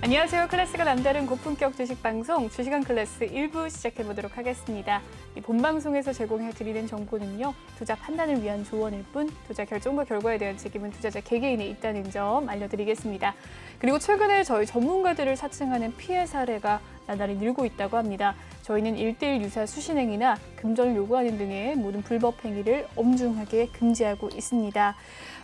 안녕하세요. 클래스가 남다른 고품격 주식 방송 주식왕 클래스 1부 시작해 보도록 하겠습니다. 이 본방송에서 제공해 드리는 정보는요, 투자 판단을 위한 조언일 뿐 투자 결정과 결과에 대한 책임은 투자자 개개인에 있다는 점 알려드리겠습니다. 그리고 최근에 저희 전문가들을 사칭하는 피해 사례가 나날이 늘고 있다고 합니다. 저희는 1:1 유사 수신행위나 금전을 요구하는 등의 모든 불법 행위를 엄중하게 금지하고 있습니다.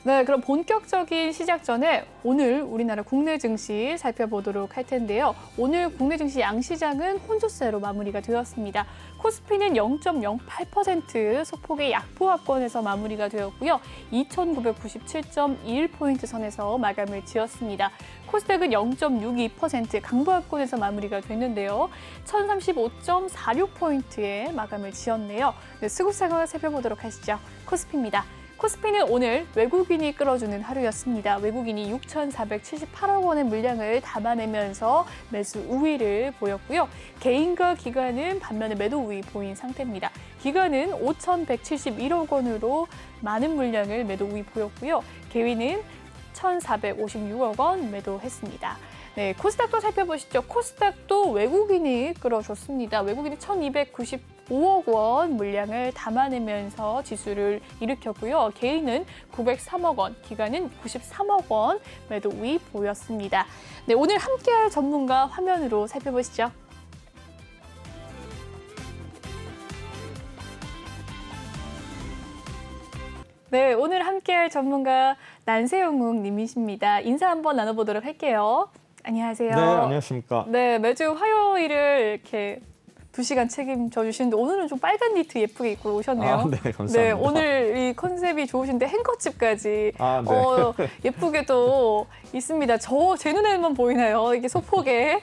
네, 그럼 본격적인 시작 전에 오늘 우리나라 국내 증시 살펴보도록 할 텐데요. 오늘 국내 증시 양시장은 혼조세로 마무리가 되었습니다. 코스피는 0.08% 소폭의 약보합권에서 마무리가 되었고요. 2,997.21포인트 선에서 마감을 지었습니다. 코스닥은 0.62% 강보합권에서 마무리가 됐는데요. 1,035.46포인트에 마감을 지었네요. 네, 수급 상황을 살펴보도록 하시죠. 코스피입니다. 코스피는 오늘 외국인이 끌어주는 하루였습니다. 외국인이 6,478억 원의 물량을 담아내면서 매수 우위를 보였고요. 개인과 기관은 반면에 매도 우위 보인 상태입니다. 기관은 5,171억 원으로 많은 물량을 매도 우위 보였고요. 개인은 1,456억 원 매도했습니다. 네, 코스닥도 살펴보시죠. 코스닥도 외국인이 끌어줬습니다. 외국인이 1,295억 원 물량을 담아내면서 지수를 일으켰고요. 개인은 903억 원, 기관은 93억 원 매도 우위 보였습니다. 네, 오늘 함께할 전문가 화면으로 살펴보시죠. 네, 오늘 함께할 전문가 난세용욱 님이십니다. 인사 한번 나눠보도록 할게요. 안녕하세요. 네, 안녕하십니까. 네, 매주 화요일을 이렇게 2시간 책임져 주시는데 오늘은 좀 빨간 니트 예쁘게 입고 오셨네요. 아, 네, 감사합니다. 네, 오늘 이 컨셉이 좋으신데 행커칩까지 네. 예쁘게도 있습니다. 제 눈에만 보이나요? 이게 소폭에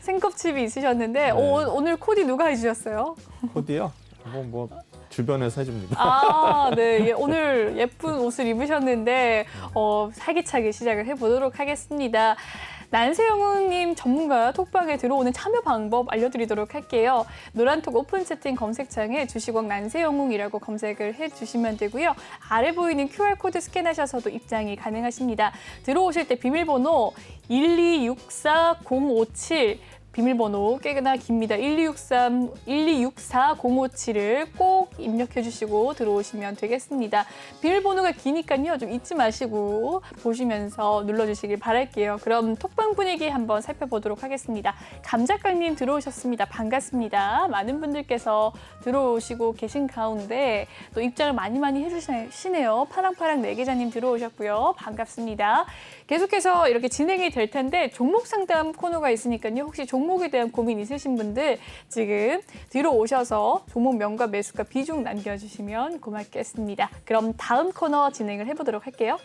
생커칩이 있으셨는데 네. 오늘 코디 누가 해주셨어요? 코디요? 뭐 주변에서 해줍니다. 아, 네. 오늘 예쁜 옷을 입으셨는데 활기차게 시작을 해보도록 하겠습니다. 난세용욱님 전문가 톡방에 들어오는 참여 방법 알려드리도록 할게요. 노란톡 오픈 채팅 검색창에 주식왕 난세용욱이라고 검색을 해주시면 되고요. 아래 보이는 QR코드 스캔하셔서도 입장이 가능하십니다. 들어오실 때 비밀번호 1264057 비밀번호 꽤나 깁니다. 1264057을 꼭 입력해 주시고 들어오시면 되겠습니다. 비밀번호가 기니까요. 좀 잊지 마시고 보시면서 눌러주시길 바랄게요. 그럼 톡방 분위기 한번 살펴보도록 하겠습니다. 감작가님 들어오셨습니다. 반갑습니다. 많은 분들께서 들어오시고 계신 가운데 또 입장을 많이 해주시네요. 파랑파랑 내계자님 들어오셨고요. 반갑습니다. 계속해서 이렇게 진행이 될 텐데 종목 상담 코너가 있으니까요. 혹시 종목에 대한 고민 있으신 분들 지금 들어오셔서 종목명과 매수가 비중 남겨주시면 고맙겠습니다. 그럼 다음 코너 진행을 해보도록 할게요.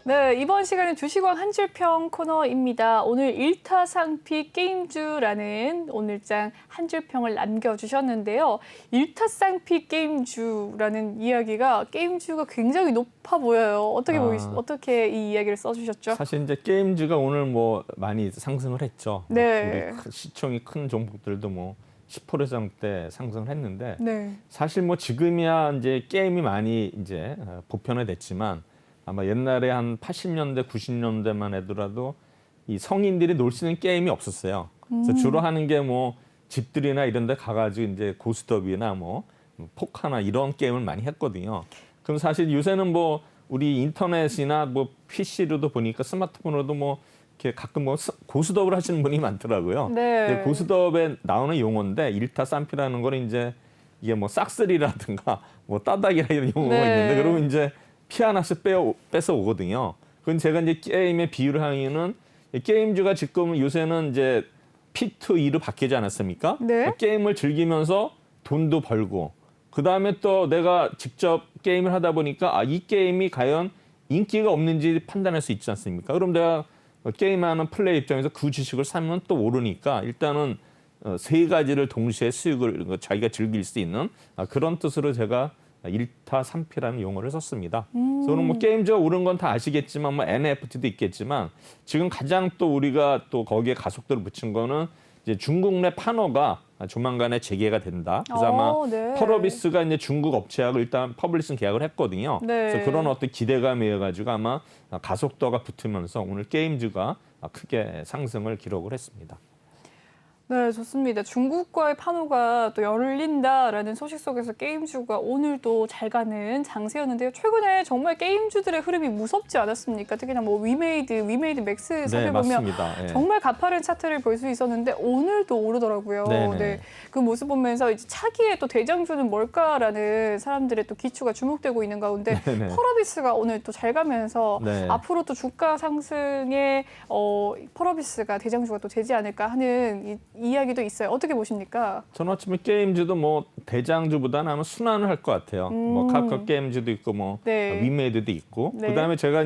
네, 이번 시간은 주식왕 한 줄평 코너입니다. 오늘 일타상피 게임주라는 오늘장 한 줄평을 남겨주셨는데요. 일타상피 게임주라는 이야기가 게임주가 굉장히 높아 보여요. 어떻게 이 이야기를 써주셨죠? 사실 이제 게임주가 오늘 많이 상승을 했죠. 네. 우리 시총이 큰 종목들도 10% 이상대 상승을 했는데 네. 사실 지금이야 이제 게임이 많이 이제 보편화됐지만 아마 옛날에 한 80년대, 90년대만 해더라도 이 성인들이 놀 수 있는 게임이 없었어요. 그래서 주로 하는 게 집들이나 이런 데 가가지고 이제 고스톱이나 포카나 이런 게임을 많이 했거든요. 그럼 사실 요새는 우리 인터넷이나 PC로도 보니까 스마트폰으로도 이렇게 가끔 고스톱을 하시는 분이 많더라고요. 네. 고스톱에 나오는 용어인데 일타쌍피라는 거는 이제 이게 싹쓸이라든가 따닥이라 이런 용어가 있는데 그러면 이제 피 하나씩 뺏어 오거든요. 그건 제가 이제 게임의 비유를 하기는 게임주가 지금 요새는 이제 P2E로 바뀌지 않았습니까? 네. 게임을 즐기면서 돈도 벌고 그 다음에 또 내가 직접 게임을 하다 보니까 이 게임이 과연 인기가 없는지 판단할 수 있지 않습니까? 그럼 내가 게임하는 플레이 입장에서 그 주식을 사면 또 오르니까 일단은 세 가지를 동시에 수익을 자기가 즐길 수 있는 그런 뜻으로 제가 1타 3피라는 용어를 썼습니다. 그래서 오늘 뭐 게임즈가 오른 건 다 아시겠지만 뭐 NFT도 있겠지만 지금 가장 또 우리가 또 거기에 가속도를 붙인 거는 이제 중국 내 판호가 조만간에 재개가 된다. 그래서 아마 네. 펄어비스가 이제 중국 업체하고 일단 퍼블리싱 계약을 했거든요. 네. 그래서 그런 어떤 기대감이 해가지고 아마 가속도가 붙으면서 오늘 게임즈가 크게 상승을 기록을 했습니다. 네, 좋습니다. 중국과의 판호가 또 열린다라는 소식 속에서 게임주가 오늘도 잘 가는 장세였는데요. 최근에 정말 게임주들의 흐름이 무섭지 않았습니까? 특히나 뭐 위메이드 맥스 살펴보면 맞습니다. 예. 정말 가파른 차트를 볼 수 있었는데 오늘도 오르더라고요. 네네. 네, 그 모습 보면서 이제 차기의 또 대장주는 뭘까라는 사람들의 또 기추가 주목되고 있는 가운데 네네. 펄어비스가 오늘 또 잘 가면서 네. 앞으로 또 주가 상승에 펄어비스가 대장주가 또 되지 않을까 하는 이야기도 있어요. 어떻게 보십니까? 저는 어쩌면 게임즈도 뭐 대장주보다는 아마 순환을 할 것 같아요. 뭐 카카오 게임즈도 있고 뭐 네. 위메이드도 있고 네. 그다음에 제가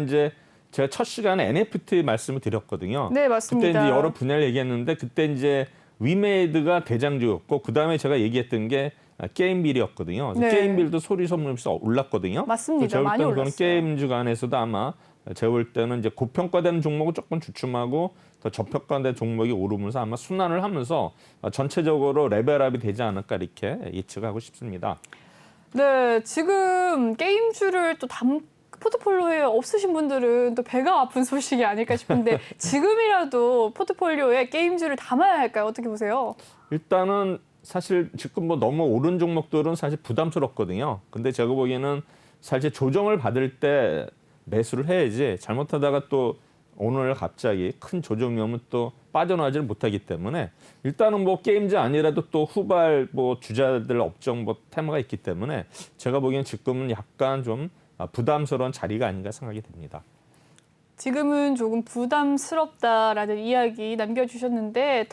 첫 시간에 NFT 말씀을 드렸거든요. 네, 맞습니다. 그때 이제 여러 분야를 얘기했는데 그때 이제 위메이드가 대장주였고 그다음에 제가 얘기했던 게 게임빌이었거든요. 그래서 네. 게임빌도 소리 소문에서 올랐거든요. 맞습니다. 제가 볼 많이 때는 그건 올랐어요. 게임주 안에서도 아마 제가 볼 때는 이제 고평가되는 종목은 조금 주춤하고 더 저평가된 종목이 오르면서 아마 순환을 하면서 전체적으로 레벨업이 되지 않을까 이렇게 예측하고 싶습니다. 네, 지금 게임주를 또 포트폴리오에 없으신 분들은 또 배가 아픈 소식이 아닐까 싶은데 지금이라도 포트폴리오에 게임주를 담아야 할까요? 어떻게 보세요? 일단은 사실 지금 뭐 너무 오른 종목들은 사실 부담스럽거든요. 근데 제가 보기에는 사실 조정을 받을 때 매수를 해야지 잘못하다가 또 오늘 갑자기 큰 조정이 오면 또 빠져나가지를 못하기 때문에 일단은 뭐 게임즈 아니라도 또 후발 뭐 주자들 업종 뭐 테마가 있기 때문에 제가 보기엔 지금은 약간 좀 부담스러운 자리가 아닌가 생각이 됩니다. 지금은 조금 부담스럽다라는 이야기 남겨주셨는데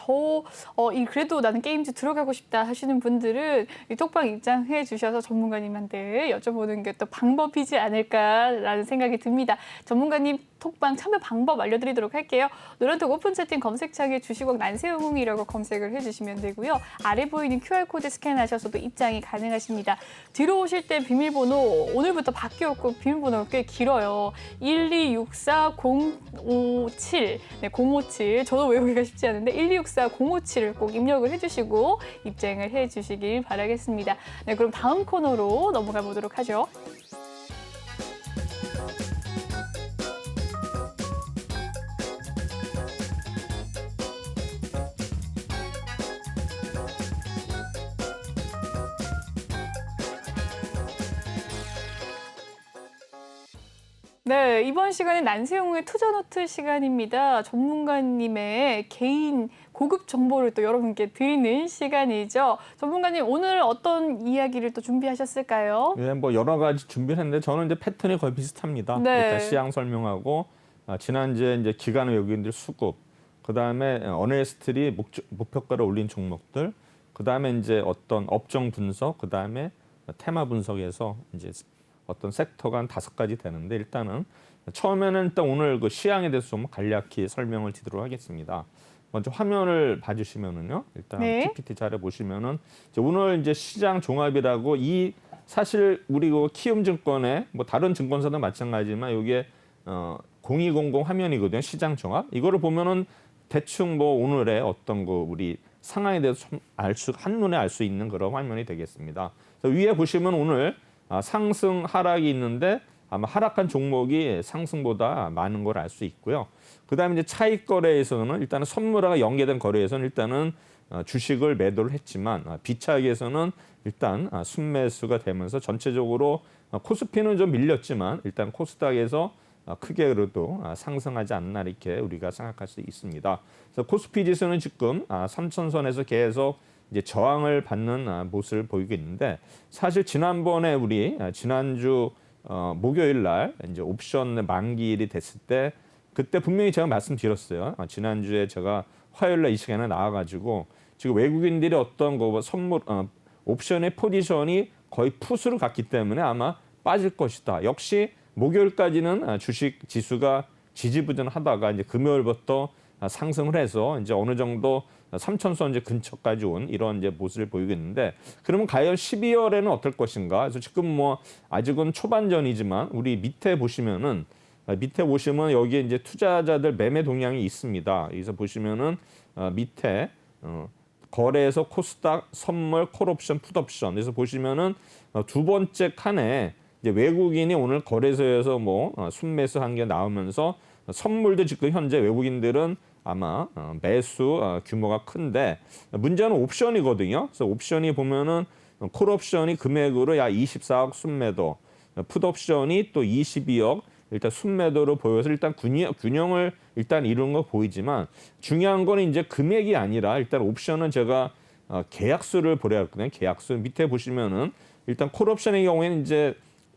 그래도 나는 게임즈 들어가고 싶다 하시는 분들은 이 톡방 입장해 주셔서 전문가님한테 여쭤보는 게 또 방법이지 않을까라는 생각이 듭니다. 전문가님 톡방 참여 방법 알려드리도록 할게요. 노란톡 오픈 채팅 검색창에 주식왕 난세영웅이라고 검색을 해주시면 되고요. 아래 보이는 QR코드 스캔하셔서도 입장이 가능하십니다. 뒤로 오실 때 비밀번호 오늘부터 바뀌었고 비밀번호가 꽤 길어요. 1264057 네, 057 저도 외우기가 쉽지 않은데 1264057을 꼭 입력을 해주시고 입장을 해주시길 바라겠습니다. 네, 그럼 다음 코너로 넘어가 보도록 하죠. 네, 이번 시간은 난세용의 투자노트 시간입니다. 전문가님의 개인 고급 정보를 또 여러분께 드리는 시간이죠. 전문가님, 오늘 어떤 이야기를 또 준비하셨을까요? 예, 뭐 여러 가지 준비를 했는데 저는 이제 패턴이 거의 비슷합니다. 네. 일단 시장 설명하고 지난주에 이제 기관 외국인들 수급, 그다음에 어네스트리 목표가를 올린 종목들, 그다음에 이제 어떤 업종 분석, 그다음에 테마 분석에서 이제 어떤 섹터가 한 5가지 되는데 일단은 처음에는 일단 오늘 그 시황에 대해서 좀 간략히 설명을 드리도록 하겠습니다. 먼저 화면을 봐주시면은요. 일단 네. PPT 자료 보시면은 이제 오늘 이제 시장 종합이라고 사실 우리 그 키움증권의 뭐 다른 증권사도 마찬가지지만 이게 0200 화면이거든요. 시장 종합. 이거를 보면은 대충 뭐 오늘의 어떤 그 우리 상황에 대해서 한눈에 알 수 있는 그런 화면이 되겠습니다. 그래서 위에 보시면 오늘 상승 하락이 있는데 아마 하락한 종목이 상승보다 많은 걸 알 수 있고요. 그다음에 이제 차익 거래에서는 일단은 선물화가 연계된 거래에서는 일단은 주식을 매도를 했지만 비차익에서는 일단 순매수가 되면서 전체적으로 코스피는 좀 밀렸지만 일단 코스닥에서 크게 그래도 상승하지 않나 이렇게 우리가 생각할 수 있습니다. 그래서 코스피 지수는 지금 3천선에서 계속 이제 저항을 받는 모습을 보이고 있는데 사실 지난번에 지난주 목요일 날 이제 옵션 만기일이 됐을 때 그때 분명히 제가 말씀드렸어요. 지난주에 제가 화요일 날 이 시간에 나와가지고 지금 외국인들이 어떤 거 옵션의 포지션이 거의 푸스를 갔기 때문에 아마 빠질 것이다. 역시 목요일까지는 주식 지수가 지지부진하다가 이제 금요일부터 상승을 해서 이제 어느 정도 3천선 이제 근처까지 온 이런 이제 모습을 보이고 있는데 그러면 과연 12월에는 어떨 것인가? 그래서 지금 뭐 아직은 초반전이지만 우리 밑에 보시면은 여기에 이제 투자자들 매매 동향이 있습니다. 여기서 보시면은 밑에 거래소, 코스닥, 선물, 콜옵션, 풋옵션. 그래서 보시면은 두 번째 칸에 이제 외국인이 오늘 거래소에서 뭐 순매수 한 게 나오면서 선물도 지금 현재 외국인들은 아마 매수 규모가 큰데 문제는 옵션이거든요. 그래서 옵션이 보면은 콜옵션이 금액으로 약 24억 순매도, 풋옵션이 또 22억 일단 순매도로 보여서 일단 균형을 일단 이루는 거 보이지만 중요한 건 이제 금액이 아니라 일단 옵션은 제가 계약수를 보려 했거든요. 계약수 밑에 보시면은 일단 콜옵션의 경우에는 이제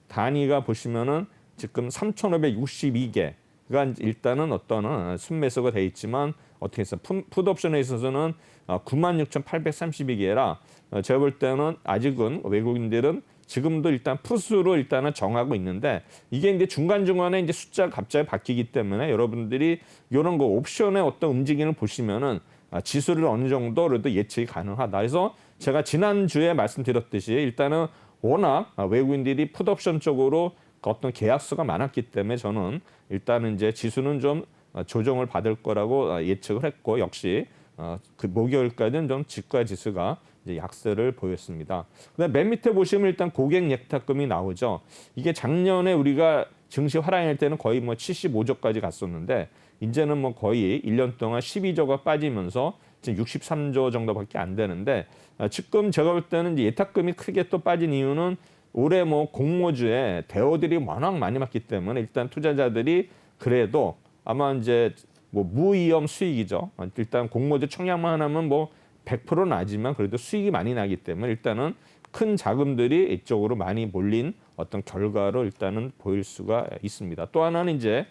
단위가 보시면은 지금 3,562개. 가 일단은 어떤 순매수가 돼 있지만 어떻게 해서 풋옵션에 있어서는 96,832개라 제가 볼 때는 아직은 외국인들은 지금도 일단 풋으로 일단은 정하고 있는데 이게 이제 중간중간에 이제 숫자가 갑자기 바뀌기 때문에 여러분들이 이런 거 옵션의 어떤 움직임을 보시면은 지수를 어느 정도로도 예측이 가능하다. 그래서 제가 지난주에 말씀드렸듯이 일단은 워낙 외국인들이 풋옵션 쪽으로 어떤 계약수가 많았기 때문에 저는 일단은 이제 지수는 좀 조정을 받을 거라고 예측을 했고 역시 그 목요일까지는 좀 지가 지수가 이제 약세를 보였습니다. 그다음 맨 밑에 보시면 일단 고객 예탁금이 나오죠. 이게 작년에 우리가 증시 화랑일 때는 거의 뭐 75조까지 갔었는데 이제는 뭐 거의 1년 동안 12조가 빠지면서 지금 63조 정도밖에 안 되는데 지금 제가 볼 때는 이제 예탁금이 크게 또 빠진 이유는 올해 뭐 공모주에 대우들이 워낙 많이 맞기 때문에 일단 투자자들이 그래도 아마 이제 뭐 무위험 수익이죠. 일단 공모주 청약만 하면 뭐 100% 나지만 그래도 수익이 많이 나기 때문에 일단은 큰 자금들이 이쪽으로 많이 몰린 어떤 결과로 일단은 보일 수가 있습니다. 또 하나는 이제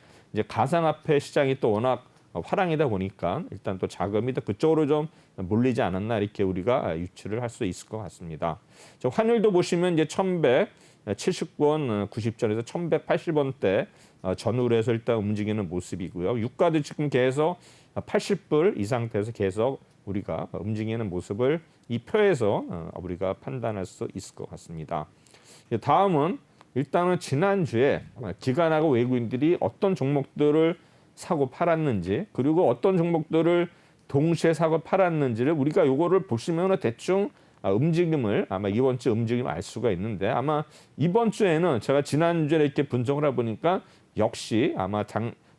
가상화폐 시장이 또 워낙 화랑이다 보니까 일단 또 자금이 또 그쪽으로 좀 몰리지 않았나 이렇게 우리가 유추를 할 수 있을 것 같습니다. 환율도 보시면 이제 1,170원 90전에서 1,180원대 전후로 해서 일단 움직이는 모습이고요. 유가도 지금 계속 80불 이 상태에서 계속 우리가 움직이는 모습을 이 표에서 우리가 판단할 수 있을 것 같습니다. 다음은 일단은 지난주에 기관하고 외국인들이 어떤 종목들을 사고 팔았는지 그리고 어떤 종목들을 동시에 사고 팔았는지를 우리가 요거를 보시면 대충 움직임을 아마 이번 주 움직임을 알 수가 있는데 아마 이번 주에는 제가 지난주에 이렇게 분석을 해보니까 역시 아마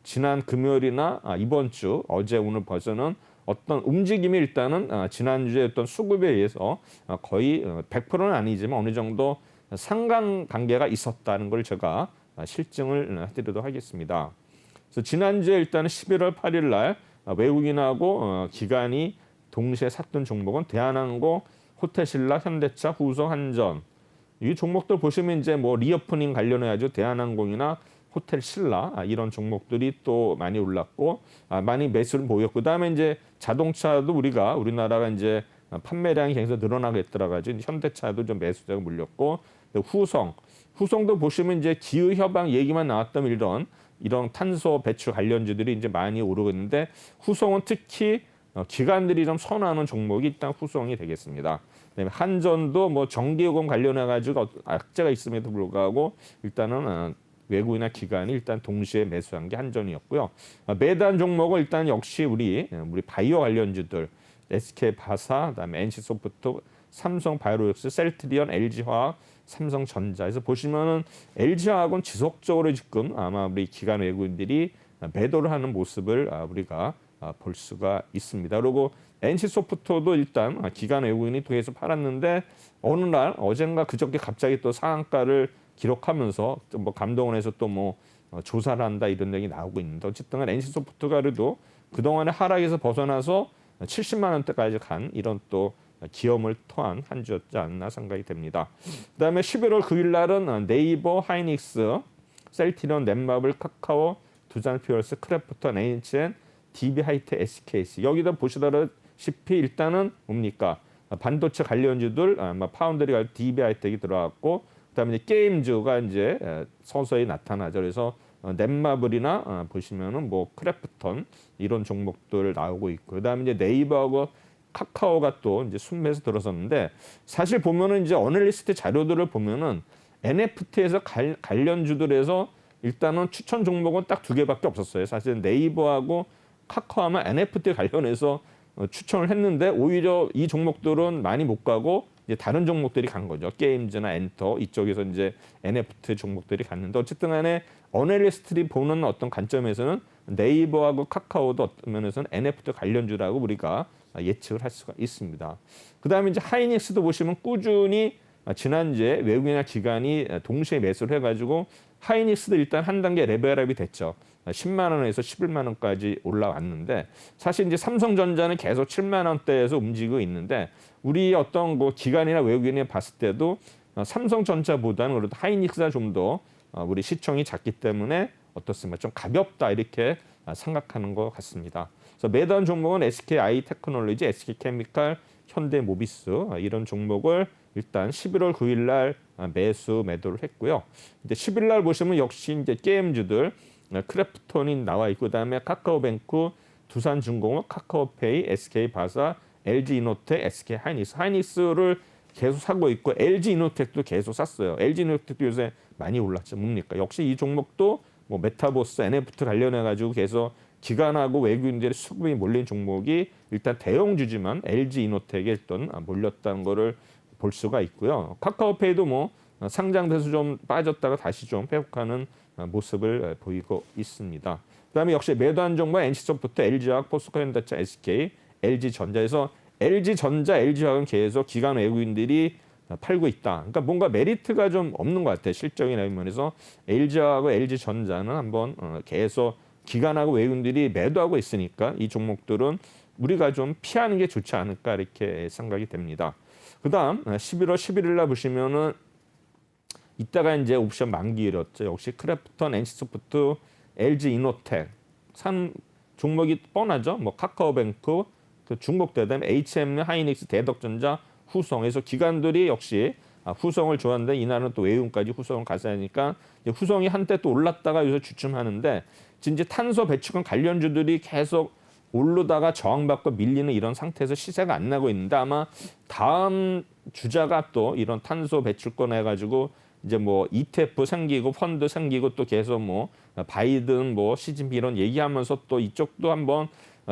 지난 금요일이나 이번 주 어제 오늘 벌써는 어떤 움직임이 일단은 지난주에 어떤 수급에 의해서 거의 100%는 아니지만 어느 정도 상관관계가 있었다는 걸 제가 실증을 해드리도록 하겠습니다. 그래서 지난주에 일단은 11월 8일 날 외국인하고 기관이 동시에 샀던 종목은 대한항공, 호텔신라, 현대차, 후성, 한전. 이 종목들 보시면 이제 뭐 리오프닝 관련해가지고 대한항공이나 호텔신라 이런 종목들이 또 많이 올랐고 많이 매수를 보였고 그다음에 이제 자동차도 우리나라가 이제 판매량이 계속 늘어나겠더라가지고 현대차도 좀 매수자가 몰렸고 후성도 보시면 이제 기후 협약 얘기만 나왔던 이런 탄소 배출 관련주들이 이제 많이 오르고 있는데 후성은 특히 기관들이 좀 선호하는 종목이 일단 후성이 되겠습니다. 그다음에 한전도 뭐 전기요금 관련해 가지고 악재가 있음에도 불구하고 일단은 외국이나 기관이 일단 동시에 매수한 게 한전이었고요. 매단 종목은 일단 역시 우리 바이오 관련주들 SK바사, 그다음에 NC소프트, 삼성바이오로직스, 셀트리온, LG화학, 삼성전자에서 보시면은 LG화학은 지속적으로 지금 아마 우리 기관 외국인들이 매도를 하는 모습을 우리가 볼 수가 있습니다. 그리고 NC소프트도 일단 기관 외국인이 통해서 팔았는데 어느 날 어젠가 그저께 갑자기 또 상한가를 기록하면서 뭐 감동을 해서 또 뭐 조사를 한다 이런 얘기 나오고 있는데 어쨌든 NC소프트가 그래도 그동안의 하락에서 벗어나서 70만 원대까지 간 이런 또 기염을 토한 한 주였지 않나 생각이 됩니다. 그다음에 11월 9일 날은 네이버, 하이닉스, 셀트리온, 넷마블, 카카오, 두산퓨얼스, 크래프톤, NHN, DB하이텍, SKC 여기다 보시다시피 일단은 뭡니까 반도체 관련주들 파운드리 DB하이텍이 들어왔고 그다음에 이제 게임주가 이제 서서히 나타나죠. 그래서 넷마블이나 보시면은 뭐 크래프톤 이런 종목들 나오고 있고 그다음에 이제 네이버하고 카카오가 또 이제 순매수 들어섰는데 사실 보면은 이제 어널리스트 자료들을 보면은 NFT에서 관련주들에서 일단은 추천 종목은 딱 2개밖에 없었어요. 사실 네이버하고 카카오만 NFT 관련해서 추천을 했는데 오히려 이 종목들은 많이 못 가고 이제 다른 종목들이 간 거죠. 게임즈나 엔터 이쪽에서 이제 NFT 종목들이 갔는데 어쨌든 간에 어널리스트들이 보는 어떤 관점에서는 네이버하고 카카오도 어떤 면에서는 NFT 관련주라고 우리가 예측을 할 수가 있습니다. 그다음에 이제 하이닉스도 보시면 꾸준히 지난주에 외국인이나 기관이 동시에 매수를 해가지고 하이닉스도 일단 한 단계 레벨업이 됐죠. 10만 원에서 11만 원까지 올라왔는데 사실 이제 삼성전자는 계속 7만 원대에서 움직이고 있는데 우리 어떤 그 기관이나 외국인이 봤을 때도 삼성전자보다는 그래도 하이닉스가 좀 더 우리 시총이 작기 때문에 어떻습니까? 좀 가볍다 이렇게 생각하는 것 같습니다. 그래서 매도한 종목은 SKI 테크놀로지, SK케미칼, 현대모비스 이런 종목을 일단 11월 9일 날 매도를 했고요. 이제 10일 날 보시면 역시 이제 게임주들 크래프톤이 나와 있고 그다음에 카카오뱅크, 두산중공업, 카카오페이, SK바사, LG이노텍, SK하이닉스를 계속 사고 있고 LG이노텍도 계속 샀어요. LG이노텍도 요새 많이 올랐죠. 뭡니까? 역시 이 종목도 뭐 메타버스, NFT 관련해 가지고 계속 기관하고 외국인들의 수급이 몰린 종목이 일단 대형주지만 LG이노텍에 일단 몰렸다는 거를 볼 수가 있고요. 카카오페이도 뭐 상장돼서 좀 빠졌다가 다시 좀 회복하는 모습을 보이고 있습니다. 그다음에 역시 매도한 종목 NC소프트, LG화학, 포스코현대차, SK, LG전자에서 LG전자, LG화학은 계속 기관 외국인들이 팔고 있다. 그러니까 뭔가 메리트가 좀 없는 것 같아요. 실적이나 이런 면에서 LG하고 LG전자는 한번 계속 기관하고 외국인들이 매도하고 있으니까 이 종목들은 우리가 좀 피하는 게 좋지 않을까 이렇게 생각이 됩니다. 그다음 11월 11일 날 보시면은 이따가 이제 옵션 만기일이었죠. 역시 크래프톤, NC소프트, LG이노텍 산 종목이 뻔하죠. 뭐 카카오뱅크, 중국 대담, HM, 하이닉스, 대덕전자, 후성에서 기관들이 역시 후성을 좋아하는데 이날은 또 외국인까지 후성을 가세하니까 후성이 한때 또 올랐다가 요새 주춤하는데 이제 탄소 배출권 관련주들이 계속 오르다가 저항받고 밀리는 이런 상태에서 시세가 안 나고 있는데 아마 다음 주자가 또 이런 탄소 배출권 해가지고 이제 뭐 ETF 생기고 펀드 생기고 또 계속 뭐 바이든 뭐 시진핑 이런 얘기하면서 또 이쪽도 한번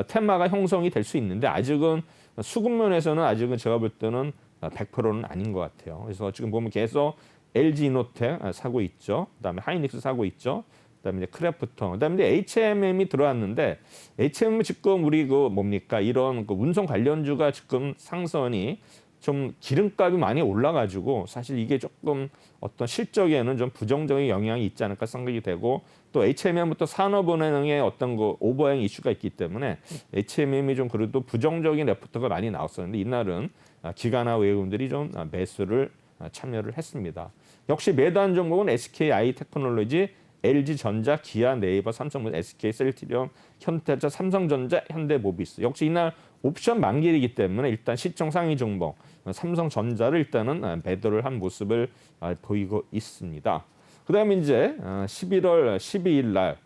테마가 형성이 될 수 있는데 아직은 수급면에서는 아직은 제가 볼 때는 100%는 아닌 것 같아요. 그래서 지금 보면 계속 LG이노텍 사고 있죠. 그다음에 하이닉스 사고 있죠. 그다음에 이제 크래프톤, 그다음에 이제 HMM이 들어왔는데 HM은 지금 우리 그 뭡니까 이런 그 운송 관련주가 지금 상선이 좀 기름값이 많이 올라가지고 사실 이게 조금 어떤 실적에는 좀 부정적인 영향이 있지 않을까 생각이 되고 또 HMM부터 산업은행의 어떤 그 오버행 이슈가 있기 때문에 HMM이 좀 그래도 부정적인 레포트가 많이 나왔었는데 이날은 기관화 외국인들이 좀 매수를 참여를 했습니다. 역시 매도한 종목은 SKI 테크놀로지, LG전자, 기아, 네이버, 삼성, SK셀트리온, 현대차, 삼성전자, 현대모비스. 역시 이날 옵션 만기이기 때문에 일단 시총 상위 종목 삼성전자를 일단은 매도를 한 모습을 보이고 있습니다. 그다음에 이제 11월 12일 날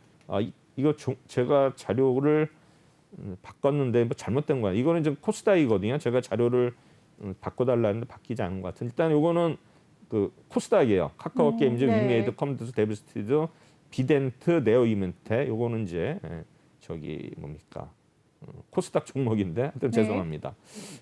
이거 제가 자료를 바꿨는데 뭐 잘못된 거야. 이거는 지금 코스닥이거든요. 제가 자료를 바꿔달라는데 바뀌지 않은 것 같은. 일단 이거는 그 코스닥이에요. 카카오 게임즈, 네. 윈메이드, 컴퓨터, 데브스티드, 비덴트, 네오이멘테. 요거는 이제 저기 뭡니까? 코스닥 종목인데 하여튼 네. 죄송합니다.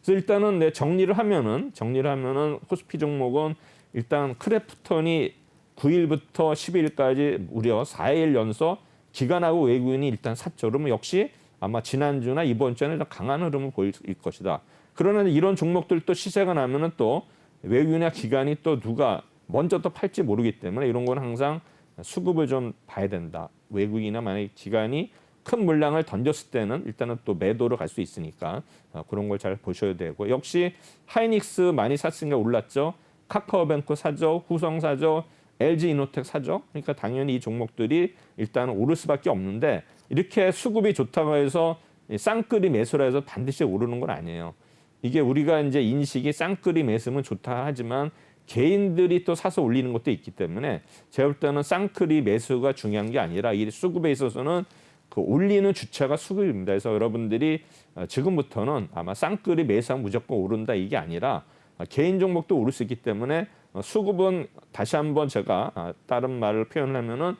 그래서 일단은 정리를 하면은 코스피 종목은 일단 크래프톤이 9일부터 10일까지 무려 4일 연속 기관하고 외국인이 일단 샀죠. 그러면 역시 아마 지난주나 이번 주에는 강한 흐름을 보일 것이다. 그러나 이런 종목들 또 시세가 나면은 또 외국인이나 기관이 또 누가 먼저 또 팔지 모르기 때문에 이런 건 항상 수급을 좀 봐야 된다. 외국인이나 만약에 기관이 큰 물량을 던졌을 때는 일단은 또 매도로 갈 수 있으니까 그런 걸 잘 보셔야 되고 역시 하이닉스 많이 샀으니까 올랐죠. 카카오뱅크 사죠. 후성 사죠. LG이노텍 사죠. 그러니까 당연히 이 종목들이 일단은 오를 수밖에 없는데 이렇게 수급이 좋다고 해서 쌍끌이 매수라 해서 반드시 오르는 건 아니에요. 이게 우리가 이제 인식이 쌍끌이 매수면 좋다 하지만 개인들이 또 사서 올리는 것도 있기 때문에 제가 볼 때는 쌍끌이 매수가 중요한 게 아니라 이 수급에 있어서는 그 올리는 주체가 수급입니다. 그래서 여러분들이 지금부터는 아마 쌍끌이 매수하면 무조건 오른다 이게 아니라 개인 종목도 오를 수 있기 때문에 수급은 다시 한번 제가 다른 말을 표현하면은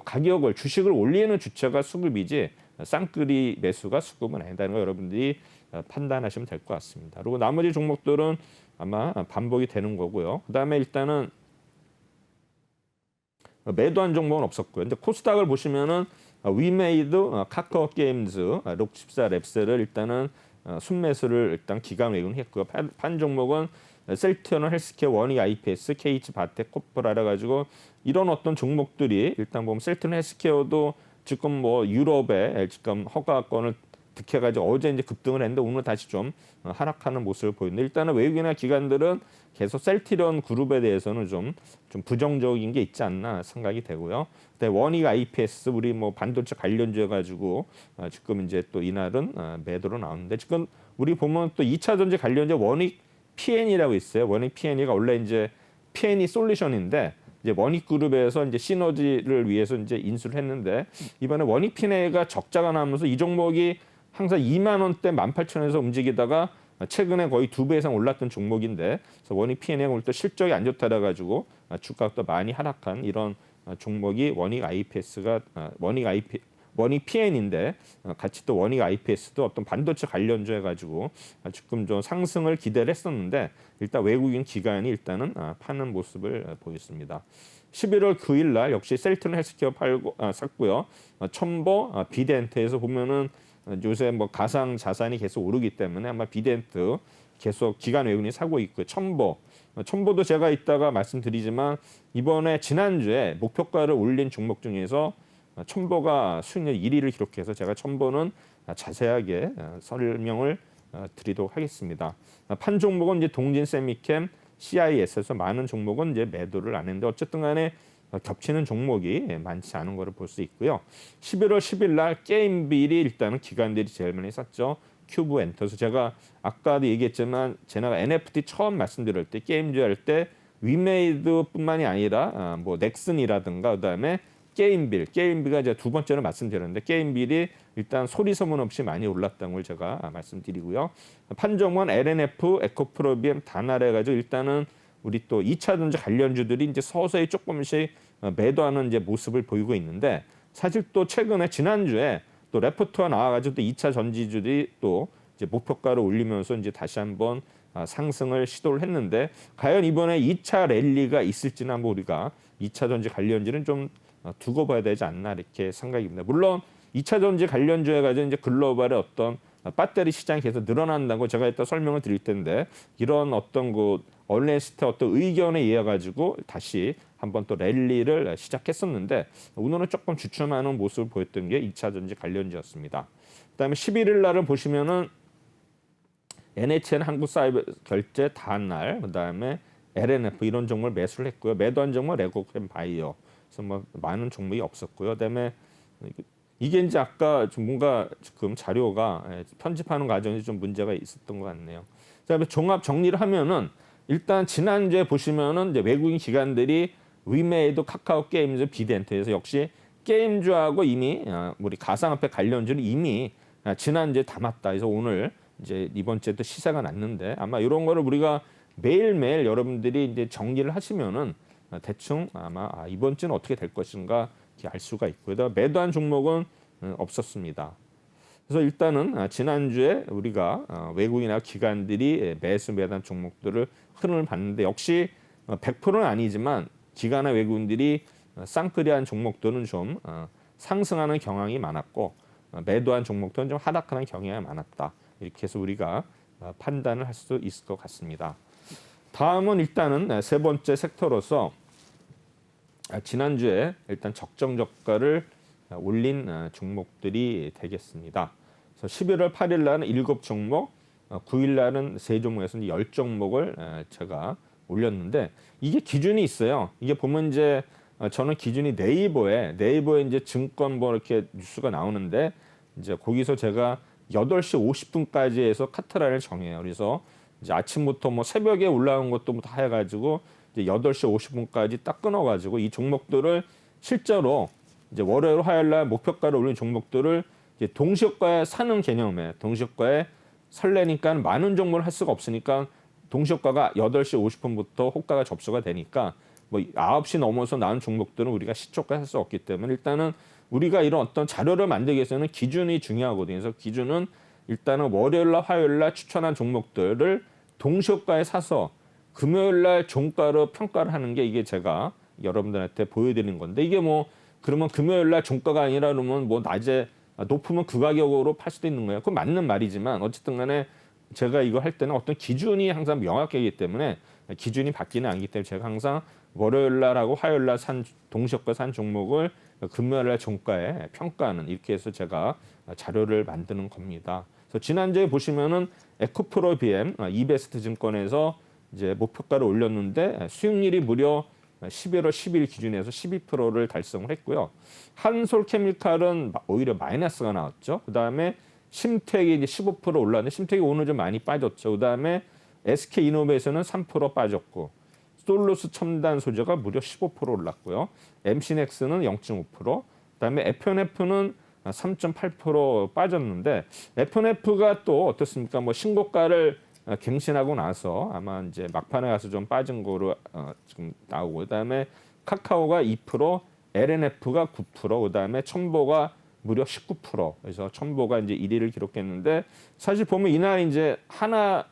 가격을 주식을 올리는 주체가 수급이지 쌍끌이 매수가 수급은 아니다는 거 여러분들이 판단하시면 될 것 같습니다. 그리고 나머지 종목들은 아마 반복이 되는 거고요. 그다음에 일단은 매도한 종목은 없었고요. 근데 코스닥을 보시면은 위메이드, 카카오 게임즈, 록십사 랩셀을 일단은 순매수를 일단 기간 외국인 했고요. 판 종목은 셀트리온 헬스케어, 원익 IPS, KH 바텍, 코프라라 가지고 이런 어떤 종목들이 일단 보면 셀트리온 헬스케어도 지금 뭐 유럽에 지금 허가권을 득해가지고 어제 이제 급등을 했는데 오늘 다시 좀 하락하는 모습을 보이는데 일단은 외국인이나 기관들은 계속 셀트리온 그룹에 대해서는 좀 부정적인 게 있지 않나 생각이 되고요. 근데 원익 IPS 우리 뭐 반도체 관련주에 가지고 지금 이제 또 이날은 매도로 나오는데 지금 우리 보면 또 2차 전지 관련주 원익 PN이라고 있어요. 원익 PN이가 원래 이제 PN이 솔루션인데 이제 원익 그룹에서 이제 시너지를 위해서 이제 인수를 했는데 이번에 원익 PN가 적자가 나면서 이 종목이 항상 2만 원대 18,000원에서 움직이다가 최근에 거의 2배 이상 올랐던 종목인데 그래서 원익 PN이 오늘 또 실적이 안 좋다라 가지고 주가가 또 많이 하락한 이런 종목이 원익 IPS가 원익 PN인데 같이 또 원익 IPS도 어떤 반도체 관련주 해가지고 지금 좀 상승을 기대를 했었는데 일단 외국인 기관이 일단은 파는 모습을 보였습니다. 11월 9일 날 역시 셀트리온 헬스케어 샀고요. 첨보 비덴트에서 보면은 요새 뭐 가상 자산이 계속 오르기 때문에 아마 비덴트 계속 기관 외국인이 사고 있고요. 첨보도 제가 이따가 말씀드리지만 이번에 지난주에 목표가를 올린 종목 중에서 첨보가 수익률 1위를 기록해서 제가 첨보는 자세하게 설명을 드리도록 하겠습니다. 판 종목은 이제 동진 세미캠, CIS에서 많은 종목은 이제 매도를 안 했는데 어쨌든 간에 겹치는 종목이 많지 않은 것을 볼 수 있고요. 11월 10일 날 게임빌이 일단은 기관들이 제일 많이 샀죠. 큐브 엔터스 제가 아까도 얘기했지만 제가 NFT 처음 말씀드릴 때 게임즈 할 때 위메이드뿐만이 아니라 뭐 넥슨이라든가 그다음에 게임비가 이제 두 번째로 말씀드렸는데 게임빌이 일단 소리 소문 없이 많이 올랐다는 걸 제가 말씀드리고요. 판정원 LNF, 에코프로비엠, 다나래 가지고 일단은 우리 또 2차 전지 관련주들이 이제 서서히 조금씩 매도하는 이제 모습을 보이고 있는데 사실 또 최근에 지난주에 또 레포트가 나와가지고 또 2차 전지주들이 또 이제 목표가를 올리면서 이제 다시 한번 상승을 시도를 했는데 과연 이번에 2차 랠리가 있을지는 한번 우리가 2차 전지 관련주는 좀 두고 봐야 되지 않나 이렇게 생각이 듭니다. 물론 2차 전지 관련주에 가지고 이제 글로벌의 어떤 배터리 시장이 계속 늘어난다고 제가 이따 설명을 드릴 텐데 이런 어떤 그 얼레스트 어떤 의견에 의해 가지고 다시 한번 또 랠리를 시작했었는데 오늘은 조금 주춤하는 모습을 보였던 게 2차 전지 관련주였습니다. 그다음에 11일 날을 보시면은 NHN 한국사이버 결제 다날 그다음에 LNF 이런 종목을 매수를 했고요. 매도한 종목 레고캠 바이오. 그래서 뭐 많은 종목이 없었고요. 그다음에 이게 이제 아까 좀 뭔가 지금 자료가 편집하는 과정이 좀 문제가 있었던 것 같네요. 그다음에 종합 정리를 하면은 일단 지난주에 보시면은 이제 외국인 기관들이 위메이드, 카카오 게임즈, 비덴트에서 역시 게임주하고 이미 우리 가상화폐 관련주는 이미 지난주에 담았다. 그래서 오늘 이제 이번 주에 또 시세가 났는데 아마 이런 거를 우리가 매일매일 여러분들이 이제 정리를 하시면은 대충 아마 이번 주는 어떻게 될 것인가 알 수가 있고요. 매도한 종목은 없었습니다. 그래서 일단은 지난주에 우리가 외국인이나 기관들이 매도한 종목들을 흐름을 봤는데 역시 100%는 아니지만 기관이나 외국인들이 쌍끌이한 종목들은 좀 상승하는 경향이 많았고 매도한 종목들은 좀 하락하는 경향이 많았다. 이렇게 해서 우리가 판단을 할 수 있을 것 같습니다. 다음은 일단은 세 번째 섹터로서 지난주에 일단 적정 저가를 올린 종목들이 되겠습니다. 그래서 11월 8일 날은 7종목, 9일 날은 3종목에서 10종목을 제가 올렸는데 이게 기준이 있어요. 이게 보면 이제 저는 기준이 네이버에 이제 증권 뭐 이렇게 뉴스가 나오는데 이제 거기서 제가 8시 50분까지 해서 카트라인을 정해요. 그래서 이제 아침부터 뭐 새벽에 올라온 것도 다 해가지고 이제 8시 50분까지 딱 끊어가지고 이 종목들을 실제로 이제 월요일, 화요일 날 목표가를 올린 종목들을 이제 동시효과에 사는 개념에 동시효과에 설레니까 많은 종목을 할 수가 없으니까 동시효과가 8시 50분부터 호가가 접수가 되니까 뭐 9시 넘어서 나온 종목들은 우리가 시초가 할 수 없기 때문에 일단은 우리가 이런 어떤 자료를 만들기 위해서는 기준이 중요하거든요. 그래서 기준은 일단은 월요일 날 화요일 날 추천한 종목들을 동시효과에 사서 금요일 날 종가로 평가를 하는 게 이게 제가 여러분들한테 보여드리는 건데 이게 뭐 그러면 금요일 날 종가가 아니라 그러면 뭐 낮에 높으면 그 가격으로 팔 수도 있는 거예요. 그건 맞는 말이지만 어쨌든 간에 제가 이거 할 때는 어떤 기준이 항상 명확하기 때문에 기준이 바뀌는 않기 때문에 제가 항상 월요일 날하고 화요일 날 산 동시효과 산 종목을 금요일 날 종가에 평가하는 이렇게 해서 제가 자료를 만드는 겁니다. 그래서 지난주에 보시면은 에코프로 BM 이베스트 증권에서 이제 목표가를 올렸는데 수익률이 무려 11월 10일 기준에서 12%를 달성을 했고요. 한솔케미칼은 오히려 마이너스가 나왔죠. 그다음에 심택이 이제 15% 올랐는데 심택이 오늘 좀 많이 빠졌죠. 그다음에 SK이노베이션은 3% 빠졌고 솔루스 첨단 소재가 무려 15% 올랐고요. MC넥스는 0.5%, 그다음에 FNF는 3.8% 빠졌는데 FNF가 또 어떻습니까? 뭐 신고가를 갱신하고 나서 아마 이제 막판에 가서 좀 빠진 거로 지금 나오고 그다음에 카카오가 2%, LNF가 9%, 그다음에 첨보가 무려 19%. 그래서 첨보가 이제 1위를 기록했는데 사실 보면 이날 이제 하나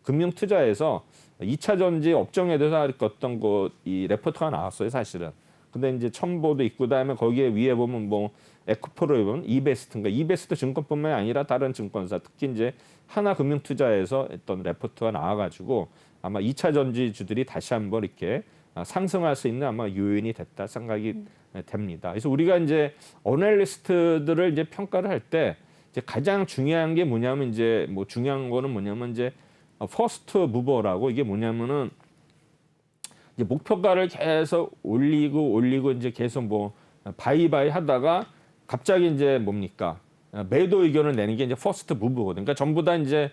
금융투자에서 2차 전지 업종에 대해서 어떤 이 레포트가 나왔어요, 사실은. 근데 이제 첨보도 있고 그다음에 거기에 위에 보면 뭐 에코프로이븐, 이베스트인가 이베스트 증권뿐만 아니라 다른 증권사 특히 이제 하나금융투자에서 어떤 레포트가 나와가지고 아마 2차 전지주들이 다시 한번 이렇게 상승할 수 있는 아마 요인이 됐다 생각이 됩니다. 그래서 우리가 이제 어널리스트들을 이제 평가를 할 때 이제 가장 중요한 게 뭐냐면 이제 뭐 중요한 거는 뭐냐면 이제 퍼스트 무버라고 이게 뭐냐면은 이제 목표가를 계속 올리고 이제 계속 뭐 바이바이 하다가 갑자기 이제 뭡니까 매도 의견을 내는 게 이제 퍼스트 무브거든요. 그러니까 전부 다 이제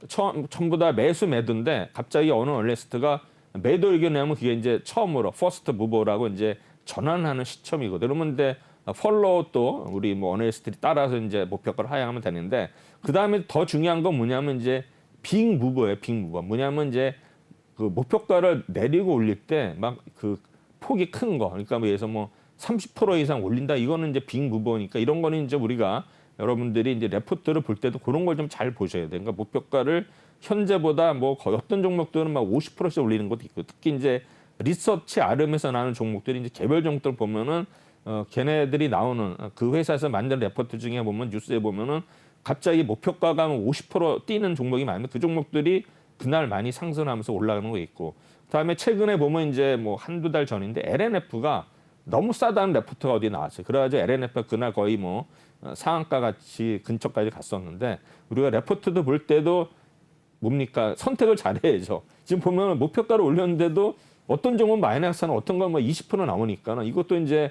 전부 다 매수 매도인데 갑자기 어느 얼리스트가 매도 의견 내면 그게 이제 처음으로 퍼스트 무버라고 이제 전환하는 시점이거든요. 그러면 근데 펄로우 또 우리 뭐 어널리스트들이 따라서 이제 목표가를 하향하면 되는데 그 다음에 더 중요한 건 뭐냐면 이제 빅 무버예요. 빅 무버 뭐냐면 이제 그 목표가를 내리고 올릴 때 막 그 폭이 큰 거. 그러니까 뭐 예를 뭐 30% 이상 올린다. 이거는 이제 빅 무버니까 이런 거는 이제 우리가 여러분들이 이제 레포트를 볼 때도 그런 걸 좀 잘 보셔야 돼요. 그러니까 목표가를 현재보다 뭐 거의 어떤 종목들은 막 50%씩 올리는 것도 있고 특히 이제 리서치 아름에서 나오는 종목들이 이제 개별 종목들 보면은 걔네들이 나오는 그 회사에서 만든 레포트 중에 보면 뉴스에 보면은 갑자기 목표가가 50% 뛰는 종목이 많은데 그 종목들이 그날 많이 상승하면서 올라가는 거 있고 그다음에 최근에 보면 이제 뭐 한두 달 전인데 LNF가 너무 싸다는 레포트가 어디 나왔어요. 그래가지고 LNF가 그날 거의 뭐 상한가 같이 근처까지 갔었는데 우리가 레포트도 볼 때도 뭡니까 선택을 잘해야죠. 지금 보면 목표가를 올렸는데도 어떤 종목은 마이너스는 어떤 건 뭐 20% 나오니까 이것도 이제